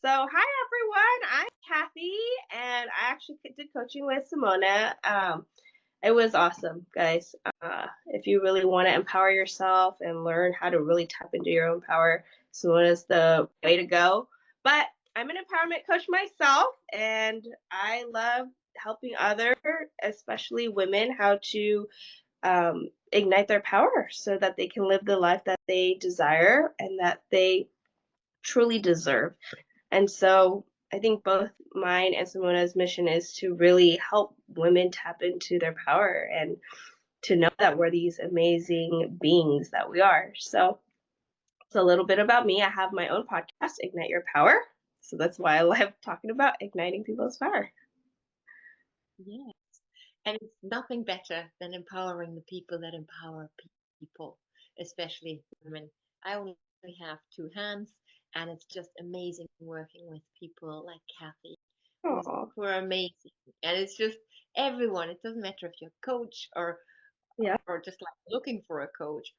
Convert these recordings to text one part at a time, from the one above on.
So, hi everyone. I'm Kathy, and I actually did coaching with Simona. It was awesome, guys. If you really want to empower yourself and learn how to really tap into your own power, Simona's the way to go. But I'm an empowerment coach myself, and I love helping others, especially women, how to ignite their power so that they can live the life that they desire and that they truly deserve. And so I think both mine and Simona's mission is to really help women tap into their power and to know that we're these amazing beings that we are. So it's a little bit about me. I have my own podcast, Ignite Your Power. So that's why I love talking about igniting people's power. Yeah. And it's nothing better than empowering the people that empower people, especially women. I only have two hands, and it's just amazing working with people like Kathy, Oh, who are amazing. And it's just everyone. It doesn't matter if you're a coach yeah. or just like looking for a coach.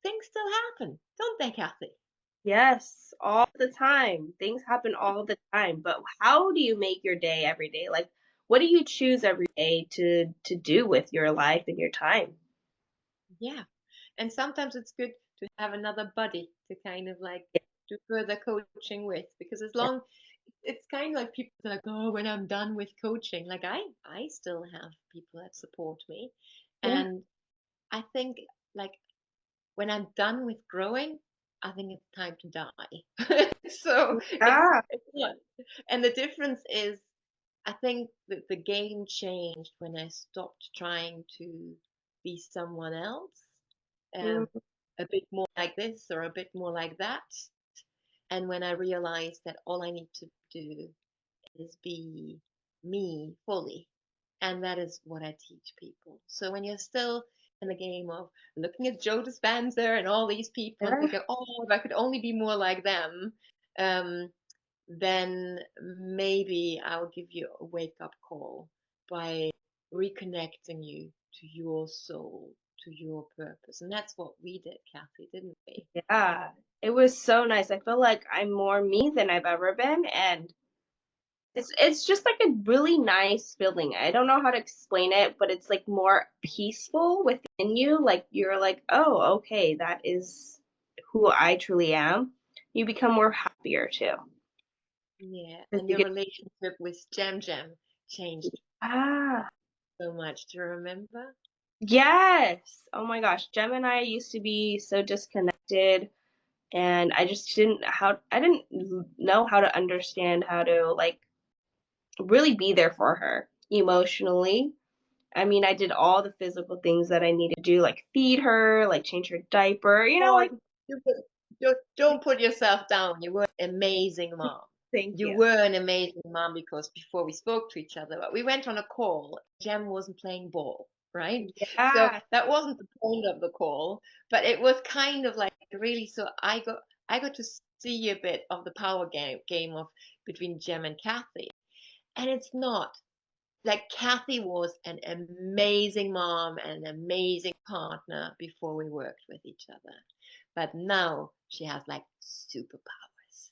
Things still happen, don't they, Kathy? Yes, all the time. Things happen all the time. But how do you make your day every day? Like, what do you choose every day to do with your life and your time? Yeah. And sometimes it's good to have another buddy to kind of like do further coaching with, because as Yeah. long it's kind of like people are like, oh, when I'm done with coaching, like I still have people that support me. Yeah. And I think like when I'm done with growing, I think it's time to die. So Yeah. it's not. And the difference is I think that the game changed when I stopped trying to be someone else, Mm, a bit more like this or a bit more like that. And when I realized that all I need to do is be me fully. And that is what I teach people. So when you're still in the game of looking at Joe Dispenza and all these people and yeah. thinking, oh, if I could only be more like them, um, then maybe I'll give you a wake up call by reconnecting you to your soul, to your purpose. And that's what we did, Kathy, didn't we? Yeah. It was so nice. I feel like I'm more me than I've ever been, and it's just like a really nice feeling. I don't know how to explain it, but it's like more peaceful within you. Like you're like, "Oh, okay, that is who I truly am." You become more happier too. Yeah. 'Cause And you your get relationship with Jam Jam changed ah, so much. Do you remember? yes. Oh my gosh, Jem and I used to be so disconnected, and I didn't know how to understand how to like really be there for her emotionally. I mean, I did all the physical things that I needed to do, like feed her, like change her diaper, Oh, like don't put yourself down. You were an amazing mom. thank You you. were an amazing mom because before we spoke to each other, but we went on a call. Jem wasn't playing ball, right? So Yeah. that wasn't the point of the call, but it was kind of like really. So I got to see a bit of the power game of between Jem and Kathy, and it's not like Kathy was an amazing mom and an amazing partner before we worked with each other. But now she has like superpowers.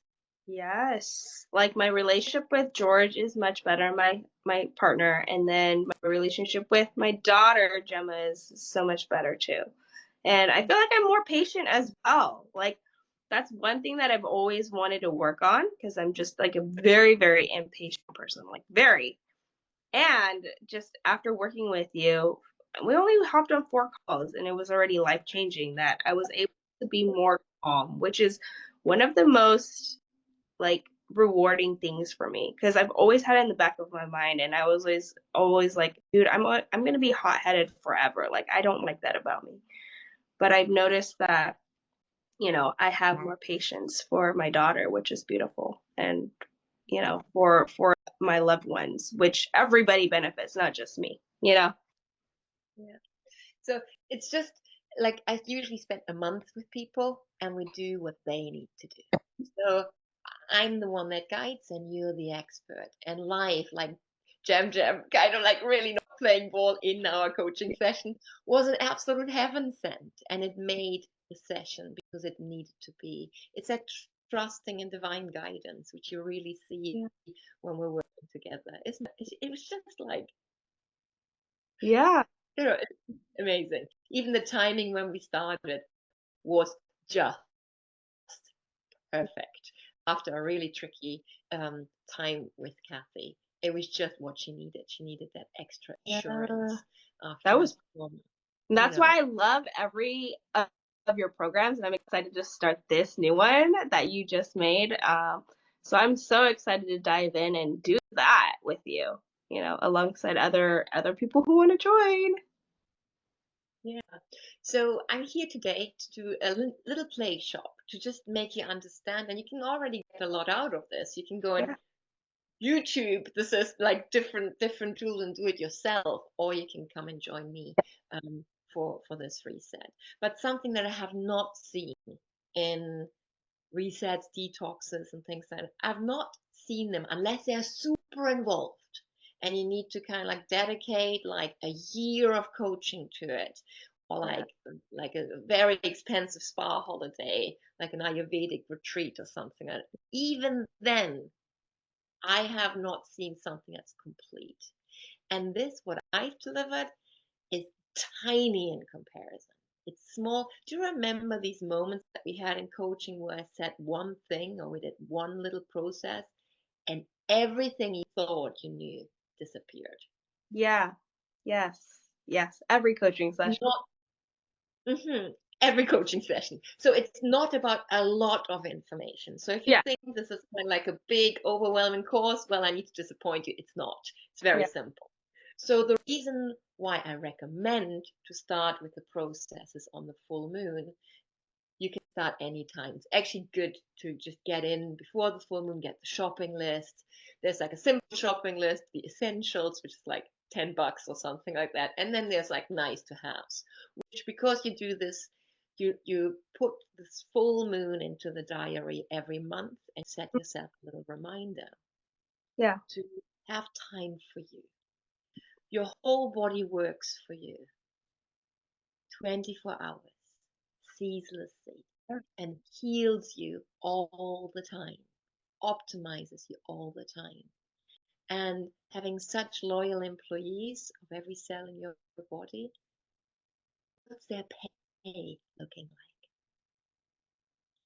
Yes. Like my relationship with George is much better, my partner, and then my relationship with my daughter Gemma is so much better too. And I feel like I'm more patient as well. Like that's one thing that I've always wanted to work on because I'm just like a very, very impatient person, like very. And just after working with you, we only hopped on 4 calls and it was already life changing that I was able to be more calm, which is one of the most like rewarding things for me because I've always had it in the back of my mind and I was always like, dude, I'm gonna be hot headed forever. Like I don't like that about me. But I've noticed that, I have more patience for my daughter, which is beautiful. And, for my loved ones, which everybody benefits, not just me. Yeah. So it's just like I usually spend a month with people and we do what they need to do. So I'm the one that guides and you're the expert. And life, like Jam, kind of like really not playing ball in our coaching session, was an absolute heaven sent. And it made the session because it needed to be. It's that trusting in divine guidance, which you really see Yeah. when we're working together. Isn't it? It was just like, Yeah. you know, it's amazing. Even the timing when we started was just perfect. After a really tricky time with Kathy, it was just what she needed. She needed that extra Yeah. assurance after That her was trauma, And you that's know. why I love every of your programs, and I'm excited to start this new one that you just made. So I'm so excited to dive in and do that with you, alongside other people who want to join. Yeah. So I'm here today to do a little play shop to just make you understand, and you can already get a lot out of this. You can go and Yeah, YouTube. This is like different tools and do it yourself, or you can come and join me um, for this reset. But something that I have not seen in resets, detoxes, and things like that. I've not seen them unless they're super involved and you need to kind of like dedicate like a year of coaching to it, or yeah, like a very expensive spa holiday, like an Ayurvedic retreat or something. And even then, I have not seen something that's complete. And this, what I've delivered, is tiny in comparison. It's small. Do you remember these moments that we had in coaching where I said one thing or we did one little process and everything you thought you knew disappeared? yeah, yes, yes. Every coaching session. Not mhm, every coaching session. So it's not about a lot of information. So if you Yeah, think this is kind of like a big, overwhelming course, well, I need to disappoint you. It's not. It's very yeah, simple. So the reason why I recommend to start with the processes on the full moon, you can start anytime. It's actually good to just get in before the full moon, get the shopping list. There's like a simple shopping list, the essentials, which is like $10 or something like that. And then there's like nice to haves, which because you do this, you put this full moon into the diary every month and set yourself a little reminder yeah, to have time for you. Your whole body works for you 24 hours ceaselessly and heals you all the time, optimizes you all the time. And having such loyal employees of every cell in your body, what's their pay looking like?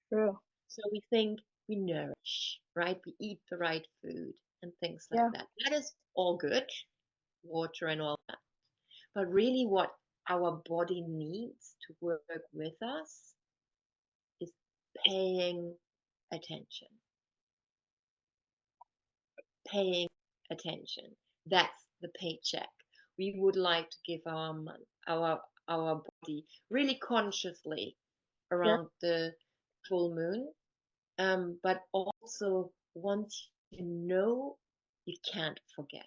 true. So we think we nourish, right? We eat the right food and things like Yeah, that. That is all good, water and all that. But really, what our body needs to work with us is paying attention, paying attention. That's the paycheck we would like to give our body really consciously yeah, around the full moon. But also once you know, you can't forget.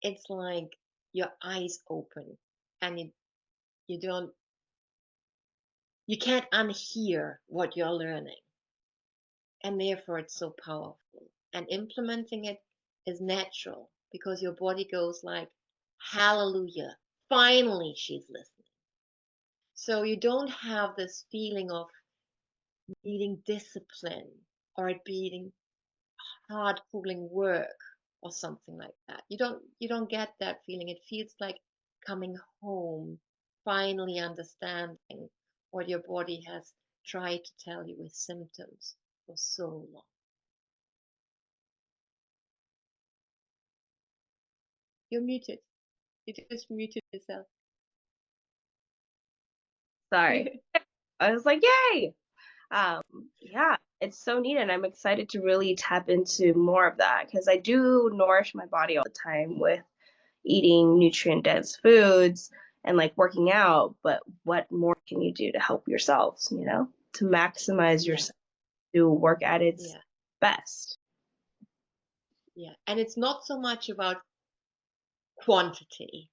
It's like your eyes open and you don't you can't unhear what you're learning, and therefore it's so powerful. And implementing it is natural because your body goes like, hallelujah, finally she's listening. So you don't have this feeling of needing discipline or it being hard pulling work or something like that. You don't get that feeling. It feels like coming home, finally understanding what your body has tried to tell you with symptoms for so long. You're muted. You just muted yourself. sorry. I was like, yay! Um, yeah, it's so neat, and I'm excited to really tap into more of that because I do nourish my body all the time with eating nutrient dense foods and like working out. But what more can you do to help yourselves, to maximize Yeah, yourself to work at its yeah, best? yeah. And it's not so much about quantity.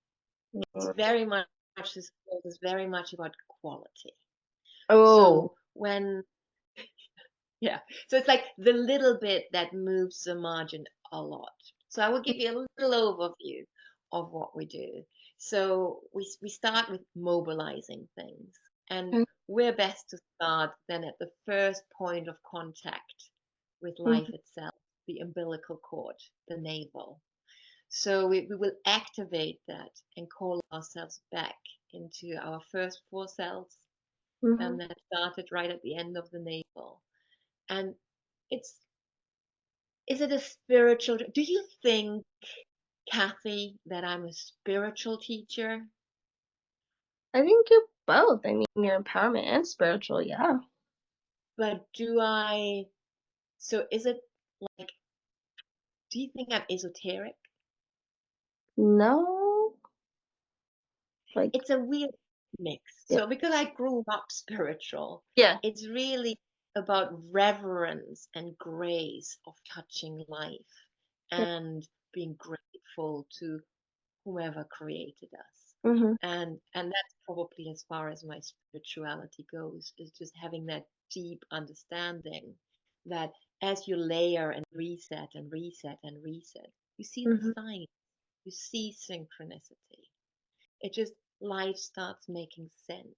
It's Mhm. very much this is very much about quality. Oh, So when yeah, so it's like the little bit that moves the margin a lot. So I will give you a little overview of what we do. So we start with mobilizing things. And we're best to start then at the first point of contact with life Mhm. itself, the umbilical cord, the navel. So we will activate that and call ourselves back into our first four cells Mhm. that started right at the end of the navel. And it's, is it a spiritual? Do you think, Kathy, that I'm a spiritual teacher? I think you're both. I mean, you're empowerment and spiritual, yeah. But do I, so is it like, do you think I'm esoteric? No, like, It's a weird mix. yeah, So because I grew up spiritual, yeah, it's really about reverence and grace of touching life yeah. and being grateful to whoever created us. Mhm. And that's probably as far as my spirituality goes, is just having that deep understanding that as you layer and reset and reset and reset, you see the Mhm. signs, you see synchronicity. It just, life starts making sense.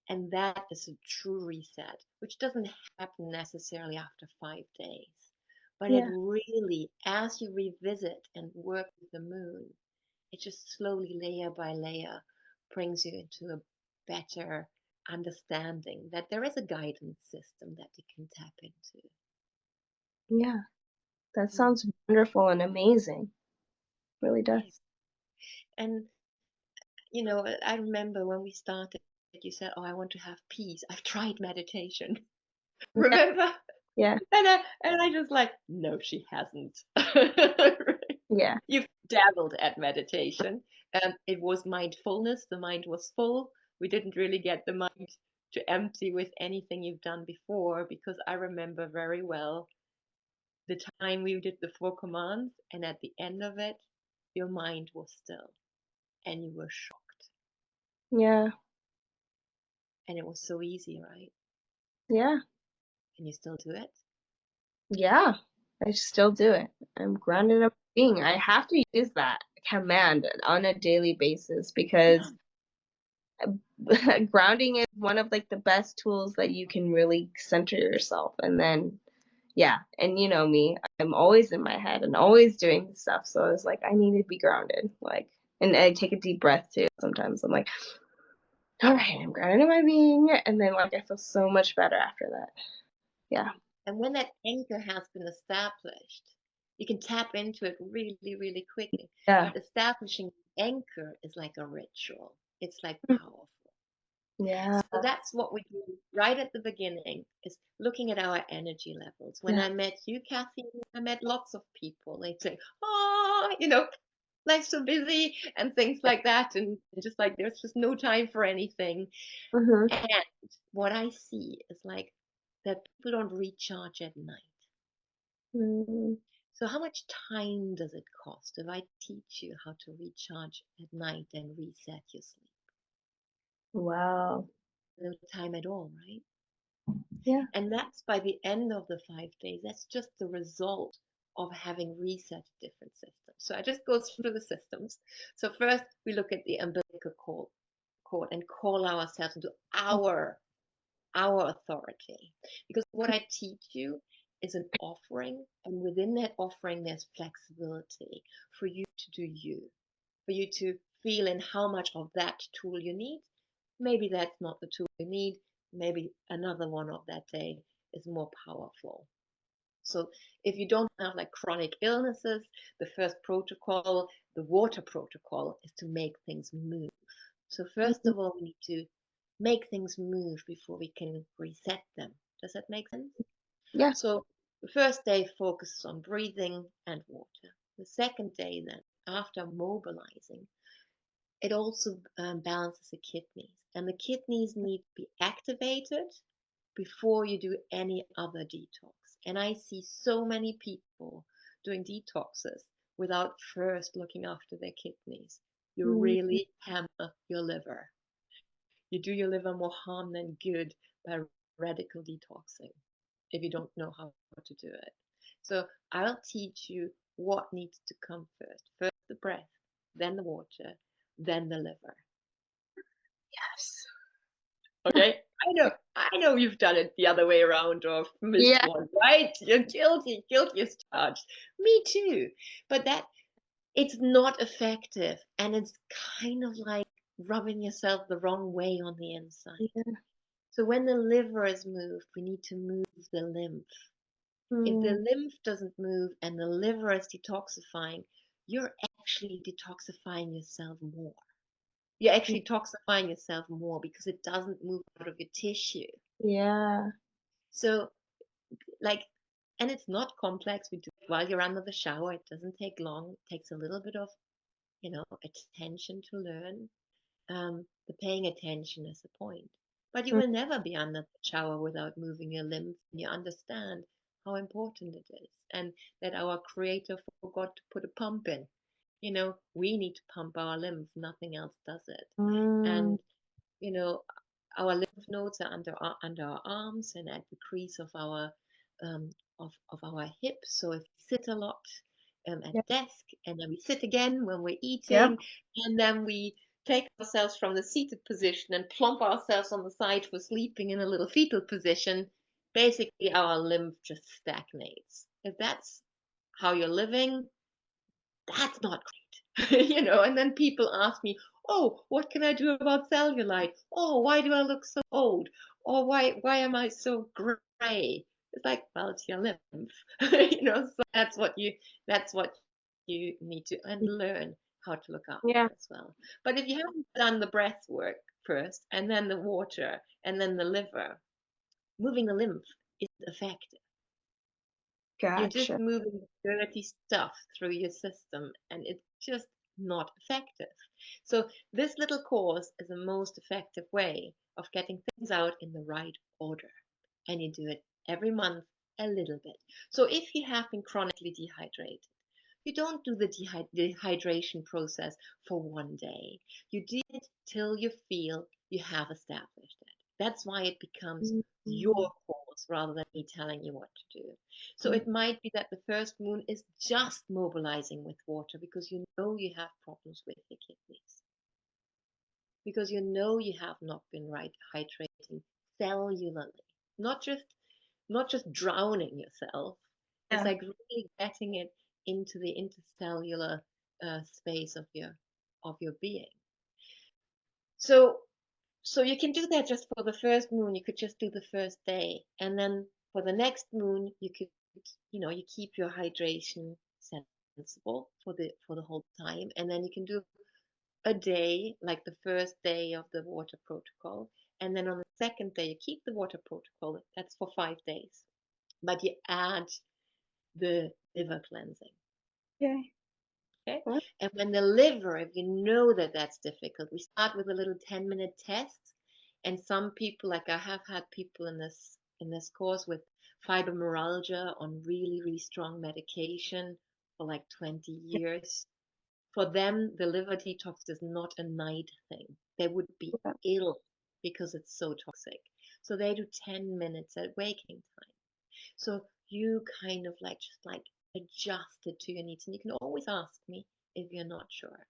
And that is a true reset, which doesn't happen necessarily after 5 days. But it Yeah, really, as you revisit and work with the moon, it just slowly, layer by layer, brings you into a better understanding that there is a guidance system that you can tap into. yeah. That Mm, sounds wonderful and amazing. Really yeah. does. And, I remember when we started, you said, "Oh, I want to have peace." I've tried meditation. Yeah, Remember? yeah, And I just like, no, she hasn't. yeah, You've dabbled at meditation. It was mindfulness. The mind was full. We didn't really get the mind to empty with anything you've done before, because I remember very well the time we did the four commands, and at the end of it, your mind was still and you were shocked. yeah, And it was so easy, right? yeah, Can you still do it? yeah. I still do it. I'm grounded up being. I have to use that command on a daily basis because grounding is one of like the best tools that you can really center yourself. And then, yeah, and you know me, I'm always in my head and always doing stuff. So I was like, I need to be grounded. Like, and I take a deep breath too. Sometimes I'm like, all right, I'm grounded in my being, and then like I feel so much better after that. Yeah, And when that anchor has been established, you can tap into it really, really quickly. yeah, But establishing the anchor is like a ritual, it's like mm, powerful. yeah, So that's what we do right at the beginning, is looking at our energy levels. When yeah, I met you, Kathy, I met lots of people. They'd say, oh, life's so busy and things yeah. like that. And just like, there's just no time for anything. Mhm. And what I see is like that people don't recharge at night. Mm, So how much time does it cost if I teach you how to recharge at night and reset your sleep? wow. No time at all, right? Yeah. And that's by the end of the 5 days. That's just the result of having reset different systems. So I just go through the systems. So first we look at the umbilical cord and call ourselves into our authority. Because what I teach you is an offering, and within that offering, there's flexibility for you to do you, for you to feel in how much of that tool you need. Maybe that's not the tool you need. Maybe another one of that day is more powerful. So if you don't have like chronic illnesses, the first protocol, the water protocol, is to make things move. So first Mhm. of all, we need to make things move before we can reset them. Does that make sense? Yeah. So the first day focuses on breathing and water. The second day, then, after mobilizing, it also balances the kidneys. And the kidneys need to be activated before you do any other detox. And I see so many people doing detoxes without first looking after their kidneys. You Mm, really hammer your liver. You do your liver more harm than good by radical detoxing if you don't know how to do it. So I'll teach you what needs to come first. First the breath, then the water, then the liver. yes. Okay? I know you've done it the other way around or missed Yeah. one, right? You're guilty. Guilty as charged. Me too. But that it's not effective, and it's kind of like rubbing yourself the wrong way on the inside. Yeah. So when the liver is moved, we need to move the lymph. If the Mm. lymph doesn't move and the liver is detoxifying, you're actually detoxifying yourself more. You're actually toxifying yourself more because it doesn't move out of your tissue. Yeah. So, like, and it's not complex. We do it while you're under the shower. It doesn't take long. It takes a little bit of, attention to learn. The paying attention is the point. But you Mm. will never be under the shower without moving your limbs. And you understand how important it is, and that our Creator forgot to put a pump in. We need to pump our lymph. Nothing else does it. Mm. And you know, our lymph nodes are under our arms and at the crease of our um, of our hips. So if we sit a lot at Yeah. the desk, and then we sit again when we're Yep. eating, and then we take ourselves from the seated position and plump ourselves on the side for sleeping in a little fetal position, basically our lymph just stagnates. If that's how you're living, that's not great. And then people ask me, oh, what can I do about cellulite? Oh, why do I look so old? Or why am I so gray? It's like, well, it's your lymph. So that's what you need to and learn how to look Yeah. after as well. But if you haven't done the breath work first, and then the water, and then the liver, moving the lymph isn't effective. You're just Gotcha. moving dirty stuff through your system, and it's just not effective. So, this little course is the most effective way of getting things out in the right order. And you do it every month a little bit. So, if you have been chronically dehydrated, you don't do the dehydration process for one day. You do it till you feel you have established it. That's why it becomes Mm. your course rather than me telling you what to do. So Mm. it might be that the first moon is just mobilizing with water because you know you have problems with your kidneys, because you know you have not been right hydrating cellularly, not just drowning yourself. It's Yeah. like really getting it into the intercellular space of your being. So you can do that just for the first moon. You could just do the first day, and then for the next moon, you could you keep your hydration sensible for the whole time, and then you can do a day like the first day of the water protocol, and then on the second day you keep the water protocol. That's for 5 days, but you add the liver cleansing. Okay. Okay. Well, And when the liver, if you know that that's difficult, we start with a little 10-minute test. And some people, like I have had people in this course with fibromyalgia on really, really strong medication for like 20 years. For them, the liver detox is not a night thing. They would be yeah. ill because it's so toxic. So they do 10 minutes at waking time. So you kind of like just like adjust it to your needs. And you can always ask me if you're not sure.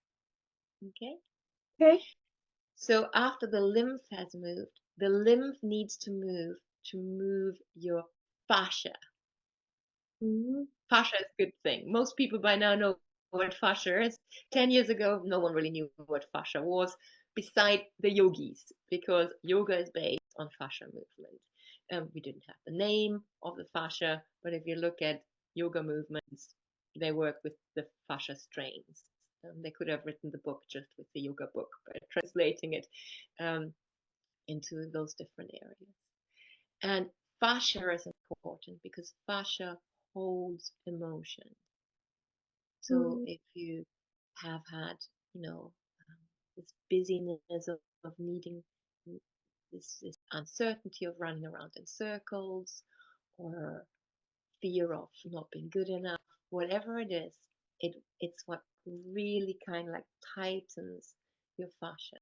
Okay? Okay. So after the lymph has moved, the lymph needs to move your fascia. Mm. Fascia is a good thing. Most people by now know what fascia is. 10 years ago, no one really knew what fascia was, beside the yogis, because yoga is based on fascia movement. We didn't have the name of the fascia, but if you look at yoga movements, they work with the fascia strains. They could have written the book just with the yoga book, but translating it um, into those different areas. And fascia is important because fascia holds emotion. So Mm. if you have had, you know, this busyness of needing this uncertainty of running around in circles, or fear of not being good enough, whatever it is, it's what really kind of like tightens your fascia.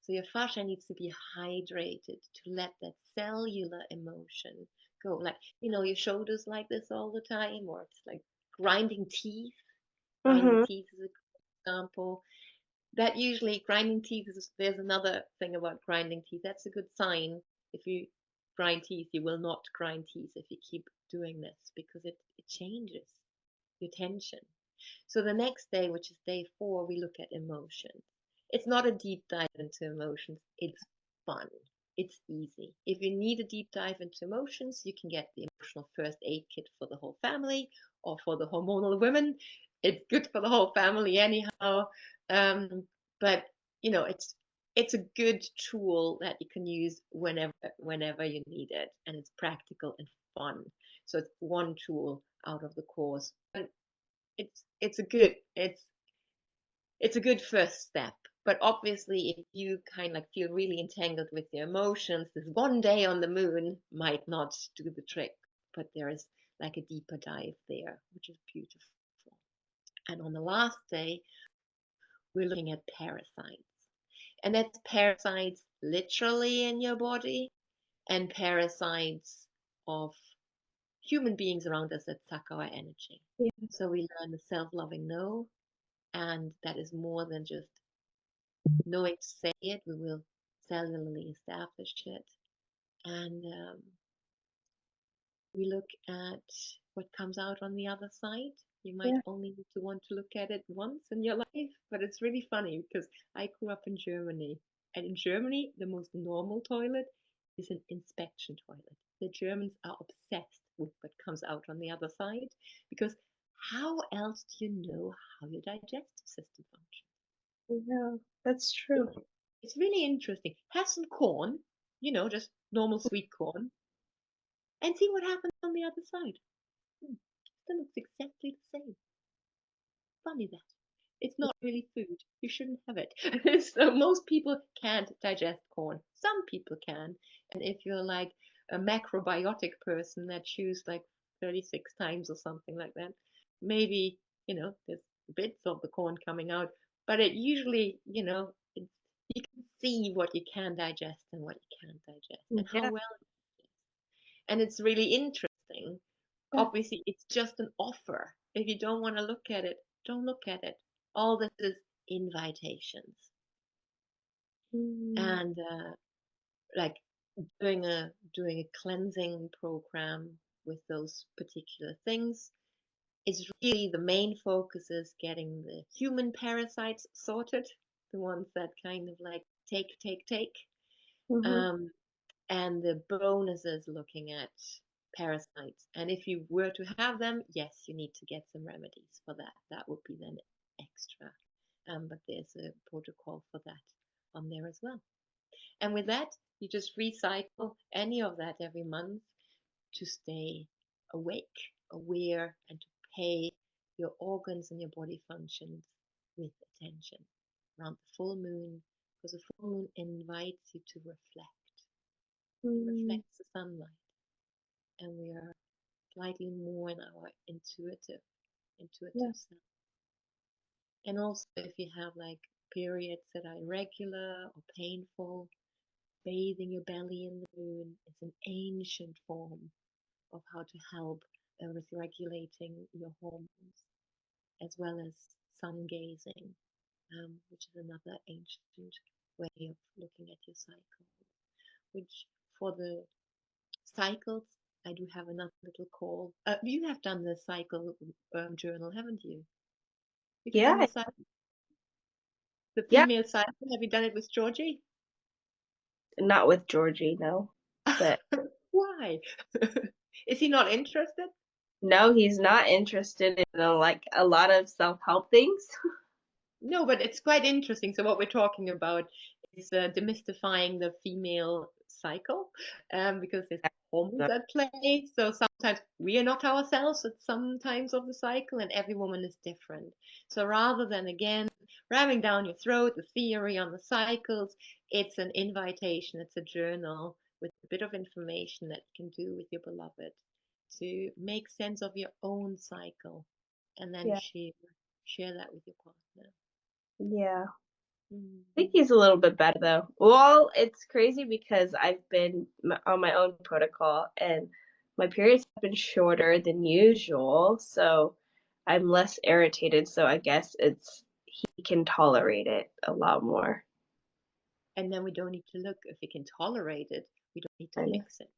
So your fascia needs to be hydrated to let that cellular emotion go. Like, your shoulders like this all the time, or it's like grinding teeth. Grinding Mhm. teeth is a good example. that usually grinding teeth is, there's another thing about grinding teeth. That's a good sign. If you grind teeth, you will not grind teeth if you keep doing this, because it changes your tension. So the next day, which is day 4, we look at emotions. It's not a deep dive into emotions. It's fun. It's easy. If you need a deep dive into emotions, you can get the emotional first aid kit for the whole family, or for the hormonal women. It's good for the whole family anyhow. Um, but you know, it's a good tool that you can use whenever you need it, and it's practical and fun. So it's one tool out of the course. But it's a good it's a good first step. But obviously, if you kind of like feel really entangled with your emotions, this one day on the moon might not do the trick. But there is like a deeper dive there, which is beautiful. And on the last day, we're looking at parasites. And that's parasites literally in your body, and parasites of human beings around us that suck our energy. Yeah. So we learn the self-loving no, and that is more than just knowing to say it. We will cellularly establish it, and we look at what comes out on the other side. You might Yeah. only need to want to look at it once in your life, but it's really funny because I grew up in Germany, and in Germany, the most normal toilet is an inspection toilet. The Germans are obsessed with what comes out on the other side, because how else do you know how your digestive system functions? Yeah. That's Yeah. true. It's really interesting. Have some corn, just normal sweet corn, and see what happens on the other side. Hmm. Still looks exactly the same. Funny that. It's not really food. You shouldn't have it. So most people can't digest corn. Some people can. And if you're like a macrobiotic person that chews like 36 times or something like that, maybe, there's bits of the corn coming out. But it usually, you can see what you can digest and what you can't digest, and how Yeah. well. And it's really interesting. Yeah. Obviously, it's just an offer. If you don't want to look at it, don't look at it. All this is invitations. Mm. And like doing a cleansing program with those particular things is really the main focus is getting the human parasites sorted, the ones that kind of like take. Mhm. Um, and the bonus is looking at parasites. And if you were to have them, yes, you need to get some remedies for that. That would be then extra. But there's a protocol for that on there as well. And with that, you just recycle any of that every month to stay awake, aware, and to pay your organs and your body functions with attention around the full moon, because the full moon invites you to reflect. It Mm. reflects the sunlight, and we are slightly more in our intuitive Yeah. self. And also, if you have like periods that are irregular or painful, bathing your belly in the moon is an ancient form of how to help with regulating your hormones, as well as sun gazing, which is another ancient way of looking at your cycle. Which for the cycles, I do have another little call. You have done the cycle journal, haven't you? You've done Yeah. the Yeah. female cycle. Have you done it with Georgie? Not with Georgie, no. But Why? Is he not interested? no, he's not interested in like a lot of self-help things. No, but it's quite interesting. So what we're talking about is demystifying the female cycle, because there's hormones at play. So sometimes we are not ourselves at some times of the cycle, and every woman is different. So rather than again ramming down your throat the theory on the cycles, it's an invitation. It's a journal with a bit of information that you can do with your beloved to make sense of your own cycle, and then Yeah. share that with your partner. Yeah. I think Mhm. he's a little bit better though. Well, it's crazy because I've been on my own protocol and my periods have been shorter than usual, so I'm less irritated. So I guess he can tolerate it a lot more. And then we don't need to look if we can tolerate it. We don't need to I know. fix it.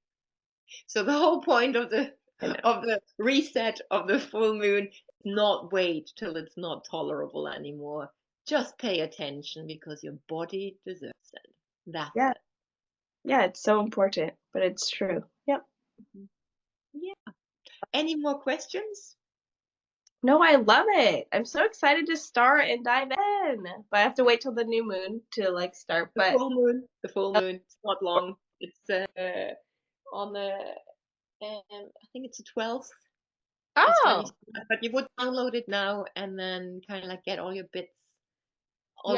So the whole point of I know. the reset of the full moon is not wait till it's not tolerable anymore. Just pay attention because your body deserves it. That's Yeah. it. Yeah, it's so important, but it's true. Yep. Mhm. Yeah. Any more questions? No, I love it. I'm so excited to start and dive in. But I have to wait till the new moon to like start. The But full moon. The full moon. It's not long. It's on the I think it's the 12th is when you oh, start, but you would download it now and then kind of like get all yeah.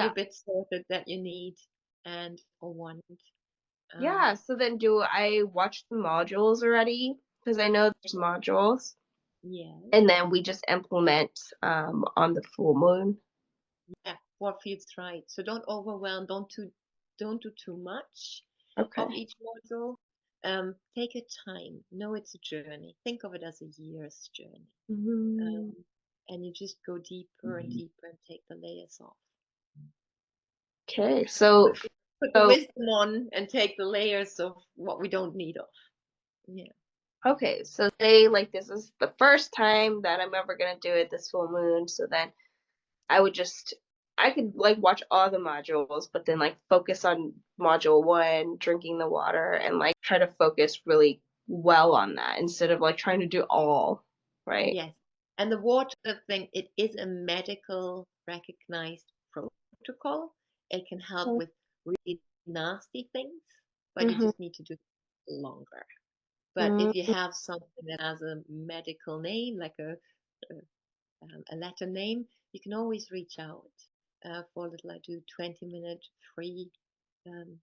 your bits sorted that you need and or want. Um, Yeah, so then do I watch the modules already? Because I know there's modules. yeah, And then we just implement on the full moon. yeah, what feels right. So don't overwhelm. Don't do too much of Okay. each module. Take your time. Know it's a journey. Think of it as a year's journey. Mhm. Um, and you just go deeper and deeper and take the layers off. Okay, Put, so put the so wisdom on and take the layers of what we don't need of. Yeah. okay, so say like this is the first time that I'm ever gonna do it this full moon. So then I would just I could like watch all the modules, but then like focus on module one, drinking the water, and like try to focus really well on that instead of like trying to do all, right? Yes. And the water thing, it is a medical recognized protocol. It can help with really nasty things, but you Mm-hmm. just need to do it longer. But if you have something that has a medical name, like a Latin name, you can always reach out for a little. I do 20-minute free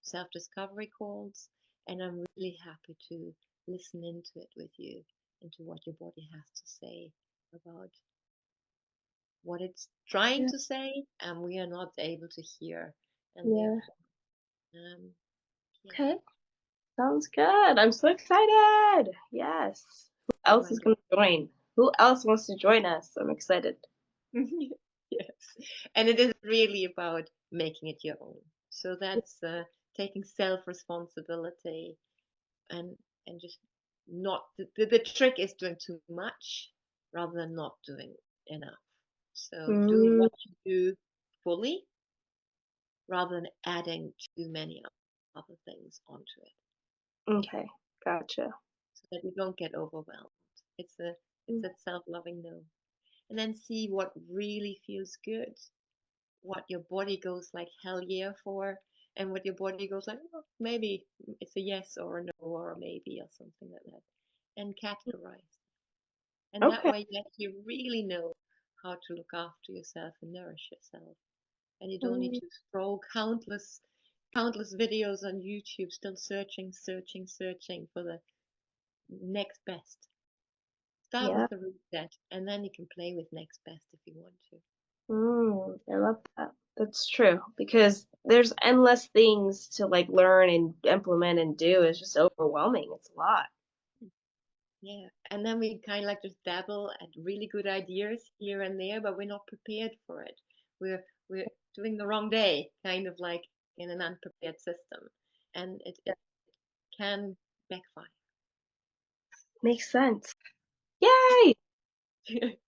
self-discovery calls, and I'm really happy to listen into it with you, into what your body has to say about what it's trying Yeah, to say, and we are not able to hear, and yeah. therefore, um, yeah, Okay. Sounds good. I'm so excited. Yes. Who else is wonderful. going to join? Who else wants to join us? I'm excited. Yes, and it is really about making it your own. So that's taking self-responsibility and just not the trick is doing too much rather than not doing enough. So do Mm, what you do fully rather than adding too many other things onto it okay. Gotcha. so that you don't get overwhelmed. It's a it's Mm, that self-loving no. And then see what really feels good, what your body goes like hell yeah for, and what your body goes like, oh, maybe it's a yes or a no or a maybe or something like that. And categorize. And that okay. way you really know how to look after yourself and nourish yourself. And you don't need Mm, to scroll countless videos on YouTube, still searching for the next best. Start yeah. with the reset, and then you can play with next best if you want to. I love that. That's true because there's endless things to like learn and implement and do. It's just overwhelming. It's a lot. Yeah, and then we kind of like just dabble at really good ideas here and there, but we're not prepared for it. We're doing the wrong day, kind of like in an unprepared system, and it can backfire. Makes sense. Yay!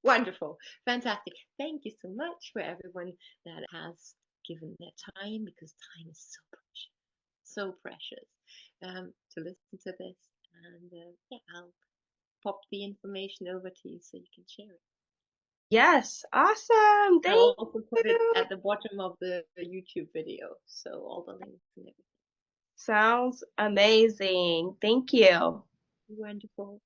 Wonderful, fantastic. Thank you so much for everyone that has given their time because time is so precious to listen to this. And yeah, I'll pop the information over to you so you can share it. Yes. Awesome. I'll Thank also put it you. at the bottom of the YouTube video, so all the links and everything. Sounds amazing. Thank you. Wonderful.